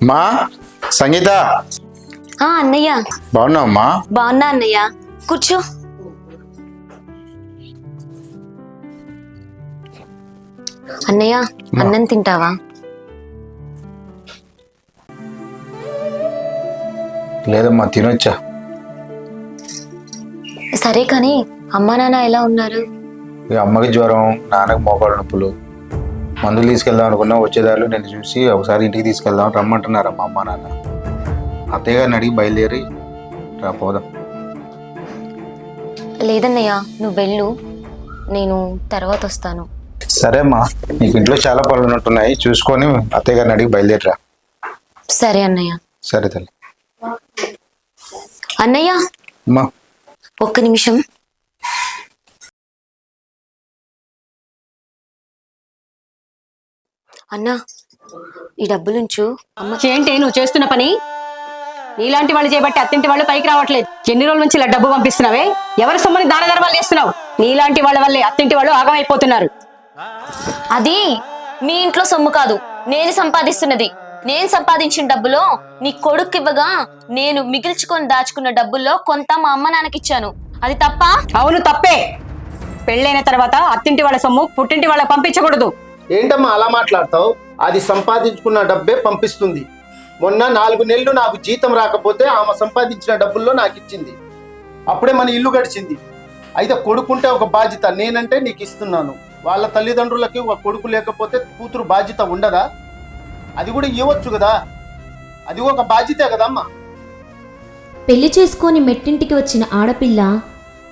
మా సంగీత అన్నయ్య బాగున్నావమ్మా? బాగున్నా అన్నయ్య, కూర్చో. అన్నయ్య అన్నం తింటావా? లేదమ్మా, తినొచ్చా. సరే కానీ అమ్మా నాన్న ఎలా ఉన్నారు? అమ్మకి జ్వరం, నాన్నకి మోకాళ్ళ నొప్పులు. మందులు తీసుకెళ్దాం అనుకున్నా, వచ్చేదారులు నేను చూసి ఒకసారి ఇంటికి తీసుకెళ్దాం రమ్మంటున్నారమ్మా అమ్మ నాన్న. అత్తయ్య గారిని అడిగి బయలుదేరి పోదాం. లేదన్నయ్య, నువ్వు వెళ్ళు, నేను తర్వాత వస్తాను. సరే అమ్మా, నీకు ఇంట్లో చాలా పనులు ఉన్నట్టున్నాయి, చూసుకొని అత్తయ్య గారిని అడిగి బయలుదేరిరా. సరే అన్నయ్య. సరే తల్లి. అన్నయ్య అమ్మా ఒక్క నిమిషం. అన్నా, ఈ డబ్బులుంచు. ఏంటి నువ్వు చేస్తున్న పని? నీలాంటి వాళ్ళు చేయబట్టి అత్తింటి వాళ్ళు పైకి రావట్లేదు. ఎన్ని రోజుల నుంచి ఇలా డబ్బు పంపిస్తున్నావే? ఎవరి సొమ్మని దాన ధర్మాలు చేస్తున్నావు? నీలాంటి వాళ్ళ వల్లే అత్తింటి వాళ్ళు ఆగమైపోతున్నారు. అది మీ ఇంట్లో సొమ్ము కాదు, నేను సంపాదిస్తున్నది. నేను సంపాదించిన డబ్బులో నీ కొడుకు ఇవ్వగా నేను మిగిల్చుకొని దాచుకున్న డబ్బుల్లో కొంత మా అమ్మ నాన్నకిచ్చాను. అది తప్ప? అవును, తప్పే. పెళ్ళైన తర్వాత అత్తింటి వాళ్ళ సొమ్ము పుట్టింటి వాళ్ళకి పంపించకూడదు. ఏంటమ్మా అలా మాట్లాడతావు? అది సంపాదించుకున్న డబ్బే పంపిస్తుంది. మొన్న 4 నెలలు నాకు జీతం రాకపోతే ఆమె సంపాదించిన డబ్బుల్లో నాకు ఇచ్చింది. అప్పుడే మన ఇల్లు గడిచింది. అయితే కొడుకుంటే ఒక బాధ్యత, నేనంటే నీకు ఇస్తున్నాను. వాళ్ళ తల్లిదండ్రులకి ఒక కొడుకు లేకపోతే కూతురు బాధ్యత ఉండదా? అది కూడా ఇవ్వచ్చు కదా, అది ఒక బాధ్యతే కదమ్మా. పెళ్లి చేసుకొని మెట్టింటికి వచ్చిన ఆడపిల్ల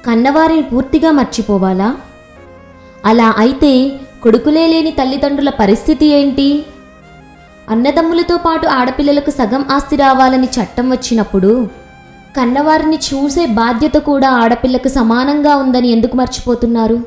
కన్నవారిని పూర్తిగా మర్చిపోవాలా? అలా అయితే కొడుకులే లేని తల్లిదండ్రుల పరిస్థితి ఏంటి? అన్నదమ్ములతో పాటు ఆడపిల్లలకు సగం ఆస్తి రావాలని చట్టం వచ్చినప్పుడు కన్నవారిని చూసే బాధ్యత కూడా ఆడపిల్లకు సమానంగా ఉందని ఎందుకు మర్చిపోతున్నారు?